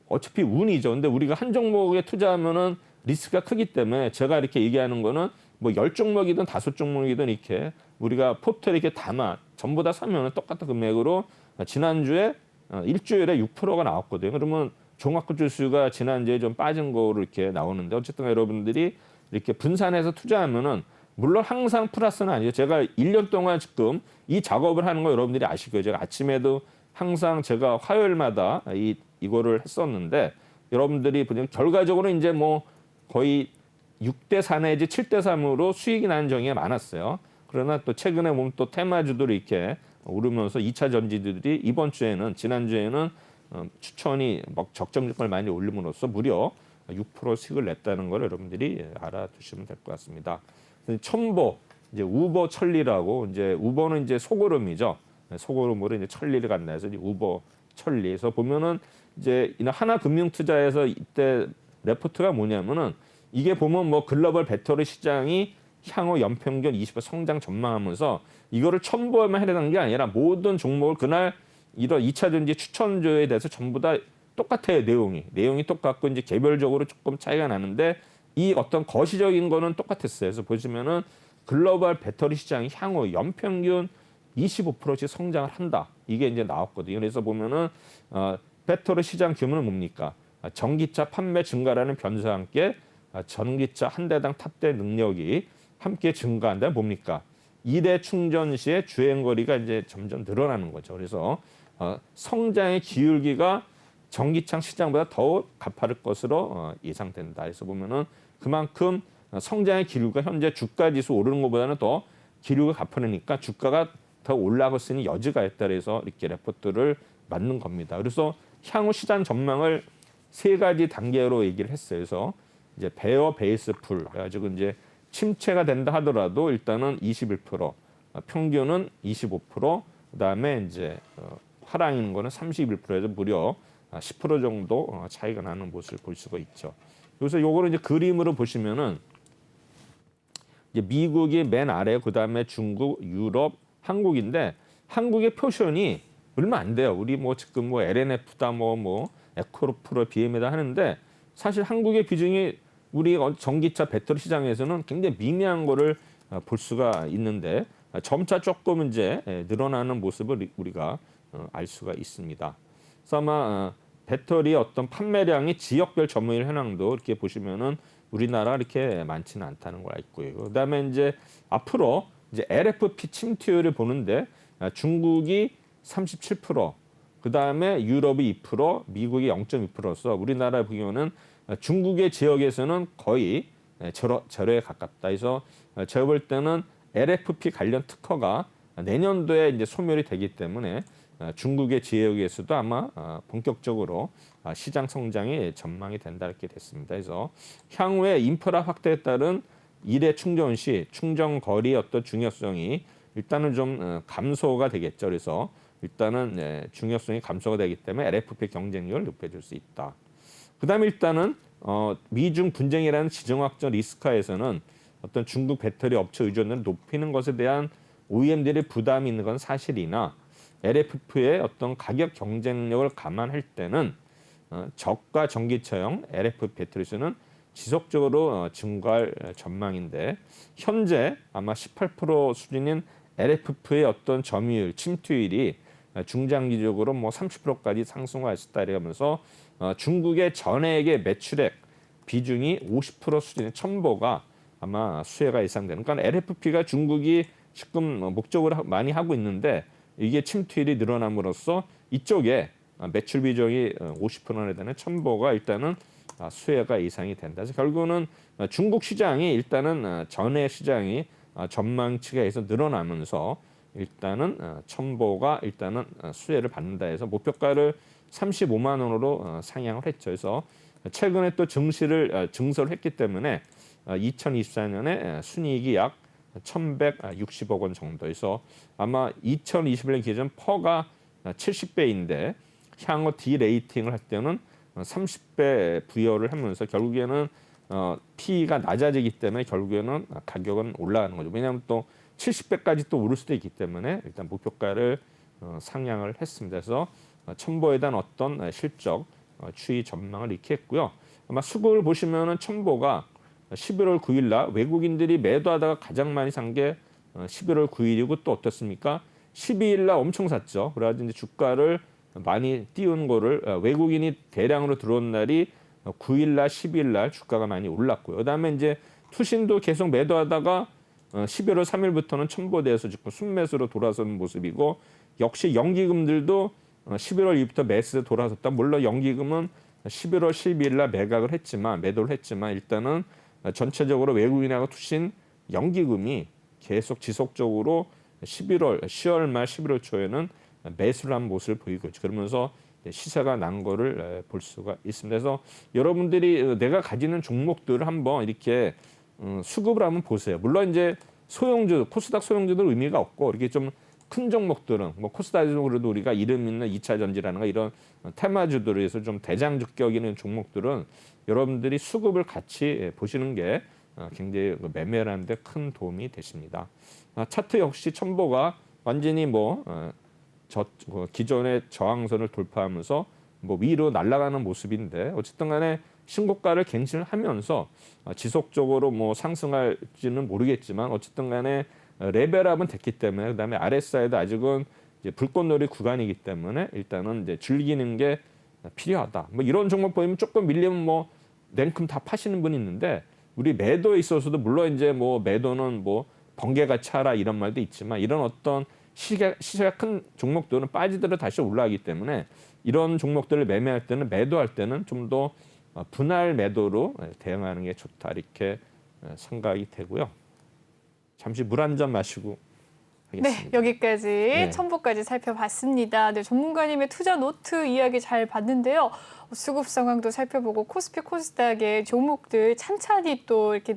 어차피 운이죠. 근데 우리가 한 종목에 투자하면은 리스크가 크기 때문에 제가 이렇게 얘기하는 거는 뭐 10종목이든 5종목이든 이렇게 우리가 포트에 이렇게 담아 전부 다 사면은 똑같은 금액으로 지난주에 일주일에 6%가 나왔거든요. 그러면 종합국 지수가 지난주에 좀 빠진 거로 이렇게 나오는데 어쨌든 여러분들이 이렇게 분산해서 투자하면은 물론 항상 플러스는 아니죠. 제가 1년 동안 지금 이 작업을 하는 거 여러분들이 아실 거예요. 제가 아침에도 항상 제가 화요일마다 이거를 했었는데 여러분들이 보면 결과적으로 이제 뭐 거의 6대4 내지 7대3으로 수익이 나는 경우가 많았어요. 그러나 또 최근에 보면 또 테마주들이 이렇게 오르면서 2차 전지들이 이번 주에는 지난주에는 추천이 막 적정주가를 많이 올림으로써 무려 6% 수익을 냈다는 걸 여러분들이 알아두시면 될 것 같습니다. 첨보 이제 우버 천리라고 이제 우버는 이제 소고름이죠. 소고름으로 이제 천리를 간다 해서 이제 우버 천리에서 보면은 이제 하나금융투자에서 이때 레포트가 뭐냐면은 이게 보면 뭐 글로벌 배터리 시장이 향후 연평균 20% 성장 전망하면서 이거를 첨보에만 해당하는 게 아니라 모든 종목을 그날 이런 2차 전지 추천주에 대해서 전부 다 똑같아요. 내용이 똑같고 이제 개별적으로 조금 차이가 나는데 이 어떤 거시적인 거는 똑같았어요. 그래서 보시면은 글로벌 배터리 시장이 향후 연평균 25%씩 성장을 한다. 이게 이제 나왔거든요. 그래서 보면은 배터리 시장 규모는 뭡니까? 전기차 판매 증가라는 변수와 함께 전기차 한 대당 탑재 능력이 함께 증가한다. 뭡니까? 1회 충전 시에 주행 거리가 이제 점점 늘어나는 거죠. 그래서 성장의 기울기가 전기차 시장보다 더 가파를 것으로 예상된다. 그래서 보면은 그만큼 성장의 기류가 현재 주가 지수 오르는 것보다는 더 기류가 가파르니까 주가가 더 올라갈 수 있는 여지가 있다. 그래서 이렇게 레포트를 만든 겁니다. 그래서 향후 시장 전망을 세 가지 단계로 얘기를 했어요. 그래서 이제 베어 베이스 풀 그래가지고 이제 침체가 된다 하더라도 일단은 21%, 평균은 25%, 그다음에 이제 하락인 거는 31%에서 무려 10% 정도 차이가 나는 모습을 볼 수가 있죠. 그래서 요거를 이제 그림으로 보시면은 이제 미국이 맨 아래, 그다음에 중국, 유럽, 한국인데 한국의 표션이 얼마 안 돼요. 우리 뭐 지금 뭐 LNF다 뭐 에코프로 BM이다 하는데 사실 한국의 비중이 우리 전기차 배터리 시장에서는 굉장히 미미한 거를 볼 수가 있는데 점차 조금 이제 늘어나는 모습을 우리가 알 수가 있습니다. 그래서 아마 배터리 어떤 판매량이 지역별 점유율 현황도 이렇게 보시면은 우리나라 이렇게 많지는 않다는 걸 알고요. 그다음에 이제 앞으로 이제 LFP 침투율을 보는데 중국이 37%, 그다음에 유럽이 2%, 미국이 0.2%서 우리나라 보기에는 중국의 지역에서는 거의 절호에 가깝다. 그래서 제가 볼 때는 LFP 관련 특허가 내년도에 이제 소멸이 되기 때문에 중국의 지역에서도 아마 본격적으로 시장 성장이 전망이 된다 이렇게 됐습니다. 그래서 향후에 인프라 확대에 따른 일회 충전 시 충전 거리의 어떤 중요성이 일단은 좀 감소가 되겠죠. 그래서 일단은 중요성이 감소가 되기 때문에 LFP 경쟁력을 높여줄 수 있다. 그다음에 일단은 미중 분쟁이라는 지정학적 리스크에서는 어떤 중국 배터리 업체 의존을 높이는 것에 대한 OEM들의 부담이 있는 건 사실이나 LFP의 어떤 가격 경쟁력을 감안할 때는 저가 전기차용 LFP 배터리 수는 지속적으로 증가할 전망인데 현재 아마 18% 수준인 LFP의 어떤 점유율, 침투율이 중장기적으로 뭐 30%까지 상승할 수 있다 이러면서 중국의 전액의 매출액 비중이 50% 수준의 첨보가 아마 수혜가 예상되는. 그러니까 LFP가 중국이 지금 목적으로 많이 하고 있는데 이게 침투율이 늘어남으로써 이쪽에 매출 비중이 50%에 되는 첨보가 일단은 수혜가 예상이 된다. 그래서 결국은 중국 시장이 일단은 전해 시장이 전망치가 해서 늘어나면서 일단은 첨보가 일단은 수혜를 받는다 해서 목표가를 35만 원으로 상향을 했죠. 그래서 최근에 또 증설을 했기 때문에 2024년에 순이익이 약 1,160억 원 정도에서 아마 2021년 기준 퍼가 70배인데 향후 디레이팅을 할 때는 30배 부여를 하면서 결국에는 P가 낮아지기 때문에 결국에는 가격은 올라가는 거죠. 왜냐하면 또 70배까지 또 오를 수도 있기 때문에 일단 목표가를 상향을 했습니다. 그래서 첨보에 대한 어떤 실적 추이 전망을 이렇게 했고요. 아마 수급을 보시면은 첨보가 11월 9일 날 외국인들이 매도하다가 가장 많이 산 게 11월 9일이고 또 어떻습니까? 12일 날 엄청 샀죠. 그래가지고 이제 주가를 많이 띄운 거를 외국인이 대량으로 들어온 날이 9일 날, 10일 날 주가가 많이 올랐고요. 그다음에 이제 투신도 계속 매도하다가 11월 3일부터는 첨보돼서 지금 순매수로 돌아서는 모습이고 역시 연기금들도 11월 2일부터 매수에 돌아섰다. 물론 연기금은 11월 12일 날 매도를 했지만 일단은 전체적으로 외국인하고 투신 연기금이 계속 지속적으로 10월 말 11월 초에는 매수를 한 모습을 보이고 있죠. 그러면서 시세가 난 거를 볼 수가 있습니다. 그래서 여러분들이 내가 가지는 종목들을 한번 이렇게 수급을 한번 보세요. 물론 이제 소형주, 코스닥 소형주들 의미가 없고 이렇게 좀 큰 종목들은 뭐 코스닥으로도 우리가 이름 있는 2차 전지라든가 이런 테마주들에서 좀 대장주격 있는 종목들은 여러분들이 수급을 같이 보시는 게 굉장히 매매하는 데 큰 도움이 되십니다. 차트 역시 첨보가 완전히 기존의 저항선을 돌파하면서 위로 날아가는 모습인데 어쨌든 간에 신고가를 갱신을 하면서 지속적으로 상승할지는 모르겠지만 어쨌든 간에 레벨업은 됐기 때문에 그다음에 RSI도 아직은 이제 불꽃놀이 구간이기 때문에 일단은 이제 즐기는 게 필요하다. 뭐 이런 종목 보이면 조금 밀리면 뭐 냉큼 다 파시는 분이 있는데 우리 매도에 있어서도 물론 이제 뭐 매도는 뭐 번개같이 하라 이런 말도 있지만 이런 어떤 시세가 큰 종목들은 빠지더라도 다시 올라가기 때문에 이런 종목들을 매매할 때는 매도할 때는 좀 더 분할 매도로 대응하는 게 좋다 이렇게 생각이 되고요. 잠시 물 한 잔 마시고 하겠습니다. 네, 여기까지 네. 첨보까지 살펴봤습니다. 네, 전문가님의 투자 노트 이야기 잘 봤는데요. 수급 상황도 살펴보고 코스피, 코스닥의 종목들 찬찬히 또 이렇게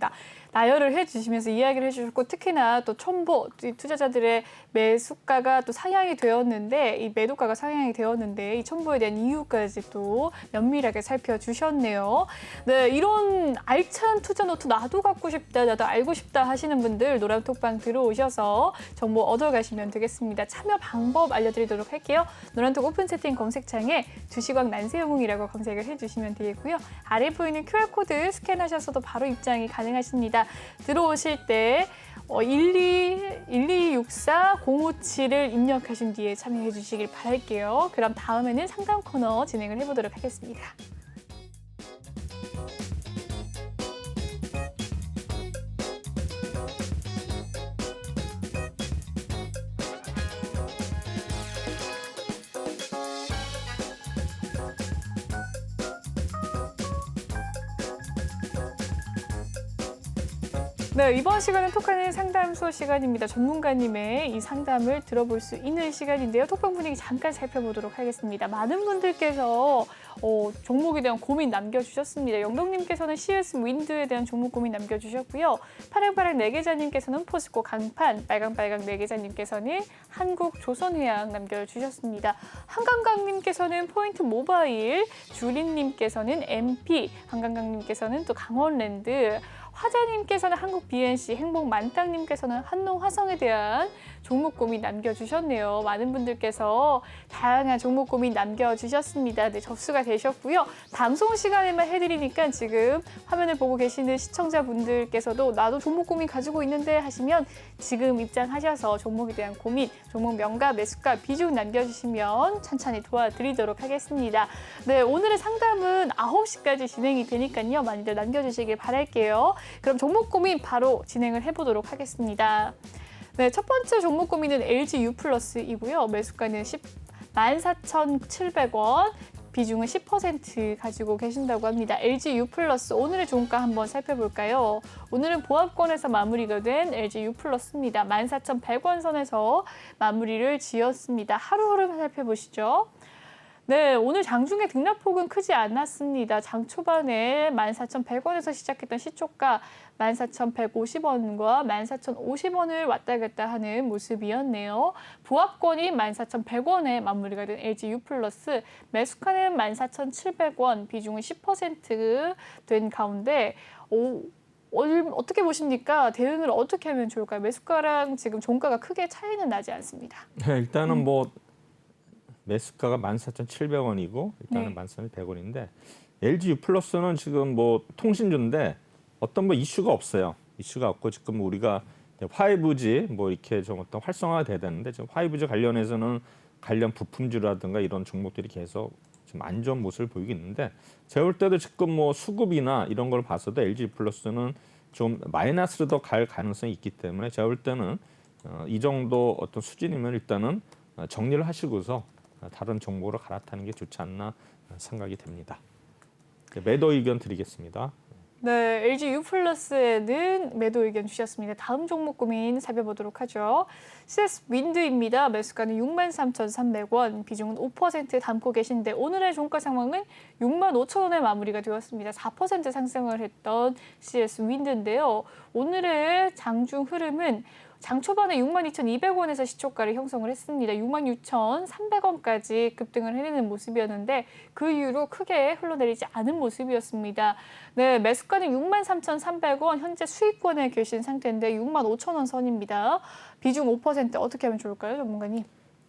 나열을 해주시면서 이야기를 해주셨고 특히나 또 첨보 투자자들의 매수가가 또 상향이 되었는데 이 매도가가 상향이 되었는데 이 첨보에 대한 이유까지 또 면밀하게 살펴주셨네요. 네, 이런 알찬 투자 노트 나도 갖고 싶다, 나도 알고 싶다 하시는 분들 노란톡방 들어오셔서 정보 얻어가시면 되겠습니다. 참여 방법 알려드리도록 할게요. 노란톡 오픈 채팅 검색창에 주식왕 난세영웅이라고 검색을 해주시면 되겠고요. 아래 보이는 QR코드 스캔하셔서도 바로 입장이 가능하십니다. 들어오실 때 1264-057을 입력하신 뒤에 참여해 주시길 바랄게요. 그럼 다음에는 상담 코너 진행을 해보도록 하겠습니다. 네, 이번 시간은 톡하는 상담소 시간입니다. 전문가님의 이 상담을 들어볼 수 있는 시간인데요. 톡방 분위기 잠깐 살펴보도록 하겠습니다. 많은 분들께서 종목에 대한 고민 남겨주셨습니다. 영덕님께서는 CS 윈드에 대한 종목 고민 남겨주셨고요. 파랑파랑 네계자님께서는 포스코 강판, 빨강빨강 네계자님께서는 한국조선해양 남겨주셨습니다. 한강강님께서는 포인트 모바일, 주린님께서는 MP, 한강강님께서는 또 강원랜드, 화자님께서는 한국 BNC, 행복만땅님께서는 한농화성에 대한 종목 고민 남겨주셨네요. 많은 분들께서 다양한 종목 고민 남겨주셨습니다. 네, 접수가 되셨고요. 방송 시간에만 해드리니까 지금 화면을 보고 계시는 시청자분들께서도 나도 종목 고민 가지고 있는데 하시면 지금 입장하셔서 종목에 대한 고민, 종목 명가, 매수가, 비중 남겨주시면 찬찬히 도와드리도록 하겠습니다. 네, 오늘의 상담은 9시까지 진행이 되니까요. 많이들 남겨주시길 바랄게요. 그럼 종목 고민 바로 진행을 해보도록 하겠습니다. 네, 첫 번째 종목 고민은 LG U+이고요. 매수가는 14,700원, 비중은 10% 가지고 계신다고 합니다. LG U+, 오늘의 종가 한번 살펴볼까요? 오늘은 보합권에서 마무리가 된 LG U+입니다. 14,100원 선에서 마무리를 지었습니다. 하루 흐름 살펴보시죠. 네, 오늘 장중에 등락폭은 크지 않았습니다. 장 초반에 14,100원에서 시작했던 시초가 14,150원과 14,050원을 왔다 갔다 하는 모습이었네요. 보합권이 14,100원에 마무리가 된 LG U+, 매수가는 14,700원, 비중은 10% 가운데 어떻게 보십니까? 대응을 어떻게 하면 좋을까요? 매수가랑 지금 종가가 크게 차이는 나지 않습니다. 네, 일단은 뭐 매수가가 14,700원이고 일단은 네. 14,100원인데 LG U+는 지금 뭐 통신주인데 어떤 뭐 이슈가 없어요. 이슈가 없고 지금 우리가 5G 뭐 이렇게 좀 어떤 활성화가 돼야 되는데 지금 5G 관련해서는 관련 부품주라든가 이런 종목들이 계속 좀 안 좋은 모습을 보이고 있는데 제가 볼 때도 지금 뭐 수급이나 이런 걸 봐서도 LG U+는 좀 마이너스로 더 갈 가능성이 있기 때문에 제가 볼 때는 이 정도 어떤 수준이면 일단은 정리를 하시고서 다른 종목으로 갈아타는 게 좋지 않나 생각이 됩니다. 매도 의견 드리겠습니다. 네, LG U+에는 매도 의견 주셨습니다. 다음 종목 고민 살펴보도록 하죠. CS 윈드입니다. 매수가는 63,300원, 비중은 5% 담고 계신데 오늘의 종가 상황은 65,000원에 마무리가 되었습니다. 4% 상승을 했던 CS 윈드인데요. 오늘의 장중 흐름은 장 초반에 62,200원에서 시초가를 형성을 했습니다. 66,300원까지 급등을 해내는 모습이었는데 그 이후로 크게 흘러내리지 않은 모습이었습니다. 네, 매수가는 63,300원, 현재 수익권에 계신 상태인데 65,000원 선입니다. 비중 5% 어떻게 하면 좋을까요, 전문가님?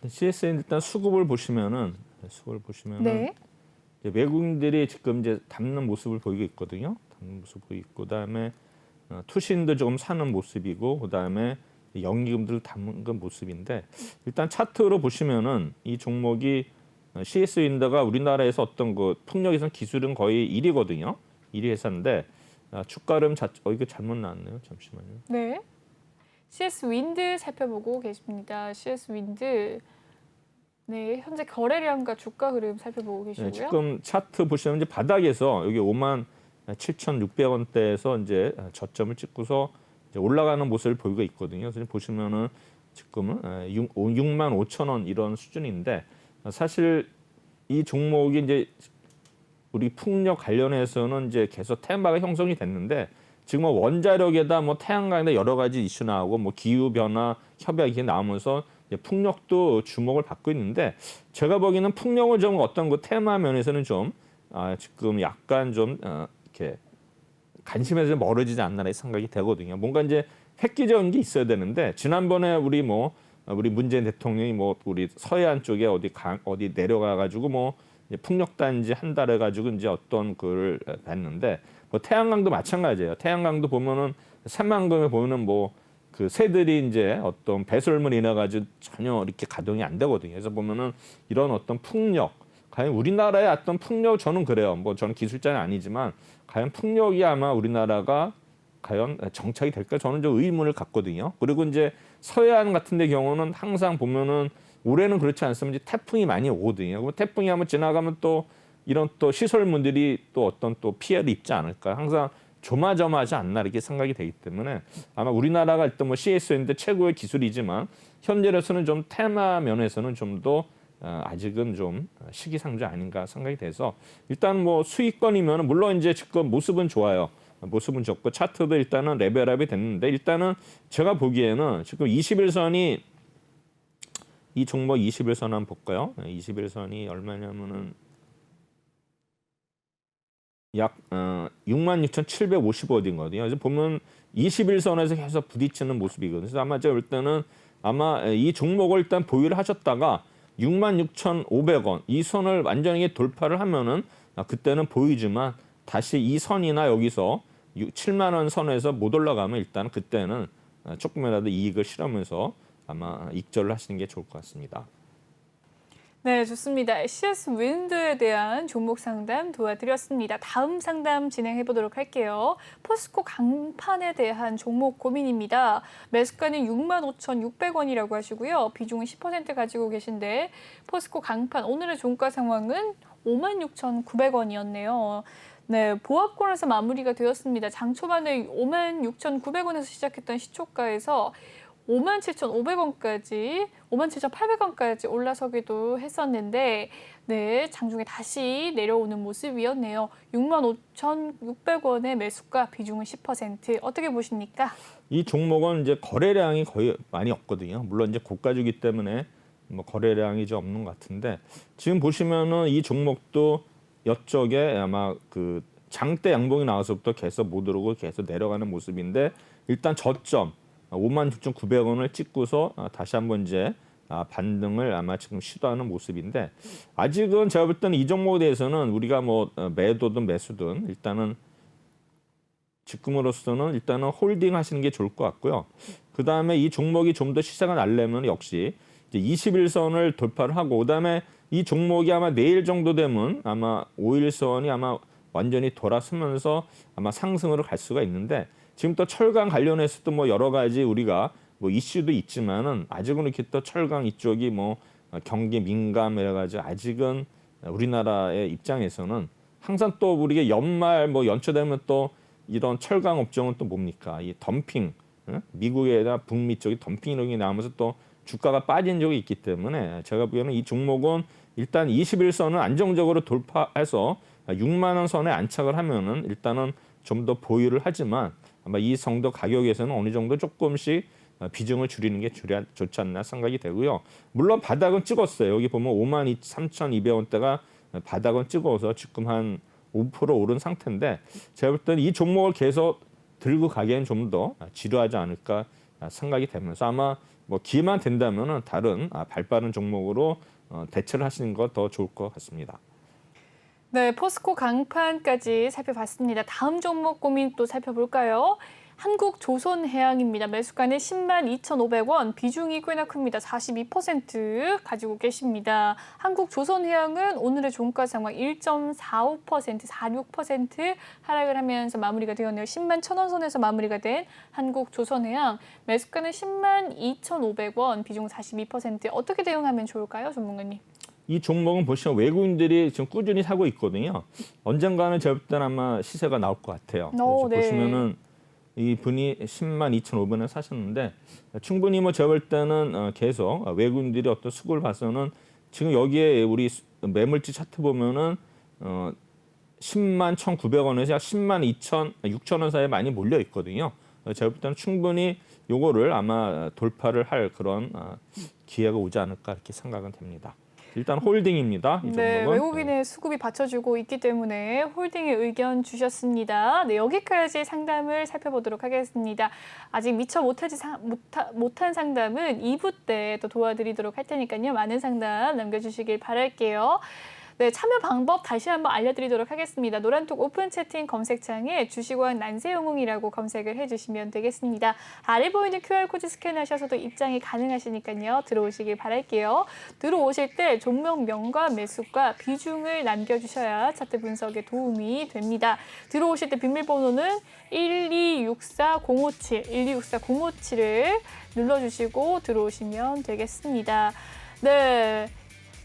CSN 일단 수급을 보시면은 네. 이제 외국인들이 지금 이제 담는 모습을 보이고 있거든요. 담는 모습 보이고 그다음에 투신도 조금 사는 모습이고 그다음에 연기금들을 담은 그 모습인데 일단 차트로 보시면은 이 종목이 CS 윈드가 우리나라에서 어떤 그 풍력에선 기술은 거의 1위거든요. 1위 회사인데 주가름 이거 잘못 나왔네요. 잠시만요. 네. CS 윈드 살펴보고 계십니다. CS 윈드. 네, 현재 거래량과 주가 흐름 살펴보고 계시고요. 네, 지금 차트 보시면 이제 바닥에서 여기 57,600원대에서 이제 저점을 찍고서 이제 올라가는 모습을 보이고 있거든요. 그래서 보시면은 지금은 65,000원 이런 수준인데 사실 이 종목이 이제 우리 풍력 관련해서는 이제 계속 테마가 형성이 됐는데 지금 뭐 원자력에다 뭐 태양광에다 여러 가지 이슈 나오고 뭐 기후 변화 협약이 나오면서 이제 풍력도 주목을 받고 있는데 제가 보기에는 풍력을 좀 어떤 그 테마 면에서는 좀 지금 약간 좀 이렇게 관심에서 멀어지지 않나 생각이 되거든요. 뭔가 이제 획기적인 게 있어야 되는데 지난번에 우리 문재인 대통령이 뭐 우리 서해안 쪽에 어디 내려가 가지고 뭐 풍력단지 한 달 해가지고 이제 어떤 글을 봤는데 뭐 태양광도 마찬가지예요. 태양광도 보면은 새만금에 보면은 뭐 그 새들이 이제 어떤 배설물 인해 가지고 전혀 이렇게 가동이 안 되거든요. 그래서 보면은 이런 어떤 풍력, 과연 우리나라의 어떤 풍력 저는 그래요. 뭐 저는 기술자는 아니지만 과연 풍력이 아마 우리나라가 과연 정착이 될까 저는 좀 의문을 갖거든요. 그리고 이제 서해안 같은 데 경우는 항상 보면은 올해는 그렇지 않으면 이제 태풍이 많이 오거든요. 그럼 태풍이 한번 지나가면 또 이런 또 시설물들이 또 어떤 또 피해를 입지 않을까. 항상 조마조마하지 않나 이렇게 생각이 되기 때문에 아마 우리나라가 일단 뭐 CS인데 최고의 기술이지만 현재로서는 좀 테마 면에서는 좀 더 아직은 좀 시기상조 아닌가 생각이 돼서 일단 뭐 수익권이면 물론 이제 지금 모습은 좋아요. 모습은 좋고 차트도 일단은 레벨업이 됐는데 일단은 제가 보기에는 지금 21선이 이 종목 21선 한번 볼까요? 21선이 얼마냐면은 약 66,750원이거든요. 그래서 보면 21선에서 계속 부딪히는 모습이거든요. 그래서 아마 제가 볼 때는 아마 이 종목을 일단 보유를 하셨다가 66,500원 이 선을 완전히 돌파를 하면은 그때는 보이지만 다시 이 선이나 여기서 7만 원 선에서 못 올라가면 일단 그때는 조금이라도 이익을 실으면서 아마 익절을 하시는 게 좋을 것 같습니다. 네, 좋습니다. CS 윈드에 대한 종목 상담 도와드렸습니다. 다음 상담 진행해 보도록 할게요. 포스코 강판에 대한 종목 고민입니다. 매수가는 65,600원이라고 하시고요. 비중은 10% 가지고 계신데 포스코 강판 오늘의 종가 상황은 56,900원이었네요. 네, 보합권에서 마무리가 되었습니다. 장 초반에 56,900원에서 시작했던 시초가에서 57,500원까지, 57,800원까지 올라서기도 했었는데 네, 장중에 다시 내려오는 모습이었네요. 65,600원의 매수가 비중은 10%. 어떻게 보십니까? 이 종목은 이제 거래량이 거의 많이 없거든요. 물론 이제 고가주기 때문에 뭐 거래량이 좀 없는 것 같은데 지금 보시면은 이 종목도 이쪽에 아마 그 장대 양봉이 나와서부터 계속 못 오르고 계속 내려가는 모습인데 일단 저점 56,900원을 찍고서 다시 한번 이제 반등을 아마 지금 시도하는 모습인데 아직은 제가 볼 때는 이 종목에 대해서는 우리가 뭐 매도든 매수든 일단은 지금으로서는 일단은 홀딩 하시는 게 좋을 것 같고요. 그 다음에 이 종목이 좀 더 시세가 날려면 역시 이제 21선을 돌파를 하고 그다음에 이 종목이 아마 내일 정도 되면 아마 5일선이 아마 완전히 돌아서면서 아마 상승으로 갈 수가 있는데 지금 또 철강 관련해서도 뭐 여러 가지 우리가 뭐 이슈도 있지만은 아직은 이렇게 또 철강 이쪽이 뭐 경기 민감해 가지고 아직은 우리나라의 입장에서는 항상 또 우리가 연말 뭐 연초 되면 또 이런 철강 업종은 또 뭡니까? 이 덤핑, 미국에다 북미 쪽이 덤핑 이런 게 나오면서 또 주가가 빠진 적이 있기 때문에 제가 보기에는 이 종목은 일단 21선을 안정적으로 돌파해서 6만 원 선에 안착을 하면은 일단은 좀 더 보유를 하지만 아마 이 정도 가격에서는 어느 정도 조금씩 비중을 줄이는 게 좋지 않나 생각이 되고요. 물론 바닥은 찍었어요. 여기 보면 53,200원대가 바닥은 찍어서 지금 한 5% 오른 상태인데 제가 볼 때는 이 종목을 계속 들고 가기엔 좀 더 지루하지 않을까 생각이 되면서 아마 뭐 기회만 된다면은 다른 발빠른 종목으로 대처를 하시는 거 더 좋을 것 같습니다. 네, 포스코 강판까지 살펴봤습니다. 다음 종목 고민 또 살펴볼까요? 한국조선해양입니다. 매수가는 102,500원, 비중이 꽤나 큽니다. 42% 가지고 계십니다. 한국조선해양은 오늘의 종가 상황 1.45%, 46% 하락을 하면서 마무리가 되었네요. 10만 1,000원 선에서 마무리가 된 한국조선해양. 매수가는 102,500원, 비중 42%. 어떻게 대응하면 좋을까요, 전문가님? 이 종목은 보시면 외국인들이 지금 꾸준히 사고 있거든요. 언젠가는 제가 볼 때는 아마 시세가 나올 것 같아요. 그래서 네. 보시면은 이 분이 102,500원에 사셨는데 충분히 뭐 제가 볼 때는 계속 외국인들이 어떤 수급을 봐서는 지금 여기에 우리 매물지 차트 보면은 10만 1,900원에서 약 10만 6,000원 사이에 많이 몰려 있거든요. 제가 볼 때는 충분히 요거를 아마 돌파를 할 그런 기회가 오지 않을까 이렇게 생각은 됩니다. 일단 홀딩입니다. 이 종목은. 네, 외국인의 수급이 받쳐주고 있기 때문에 홀딩의 의견 주셨습니다. 네, 여기까지 상담을 살펴보도록 하겠습니다. 아직 미처 못한 상담은 2부 때 또 도와드리도록 할 테니까요. 많은 상담 남겨주시길 바랄게요. 네, 참여 방법 다시 한번 알려드리도록 하겠습니다. 노란톡 오픈 채팅 검색창에 주식왕 난세영웅이라고 검색을 해주시면 되겠습니다. 아래 보이는 QR코드 스캔하셔서도 입장이 가능하시니까요. 들어오시길 바랄게요. 들어오실 때 종목명과 매수가 비중을 남겨주셔야 차트 분석에 도움이 됩니다. 들어오실 때 비밀번호는 1264057, 1264057을 눌러주시고 들어오시면 되겠습니다. 네.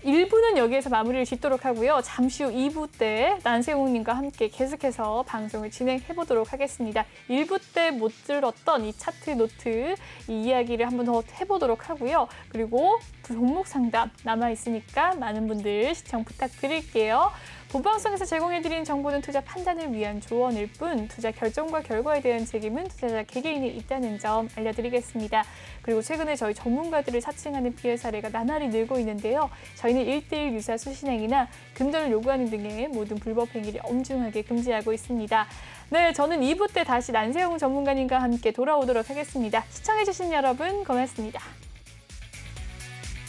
1부는 여기에서 마무리를 짓도록 하고요. 잠시 후 2부 때 난세웅님과 함께 계속해서 방송을 진행해 보도록 하겠습니다. 1부 때 못 들었던 이 차트 노트 이 이야기를 한번 더 해보도록 하고요. 그리고 종목 상담 남아있으니까 많은 분들 시청 부탁드릴게요. 본방송에서 제공해드린 정보는 투자 판단을 위한 조언일 뿐 투자 결정과 결과에 대한 책임은 투자자 개개인이 있다는 점 알려드리겠습니다. 그리고 최근에 저희 전문가들을 사칭하는 피해 사례가 나날이 늘고 있는데요. 저희는 1:1 유사 수신행위나 금전을 요구하는 등의 모든 불법 행위를 엄중하게 금지하고 있습니다. 네, 저는 2부 때 다시 난세용 전문가님과 함께 돌아오도록 하겠습니다. 시청해주신 여러분 고맙습니다.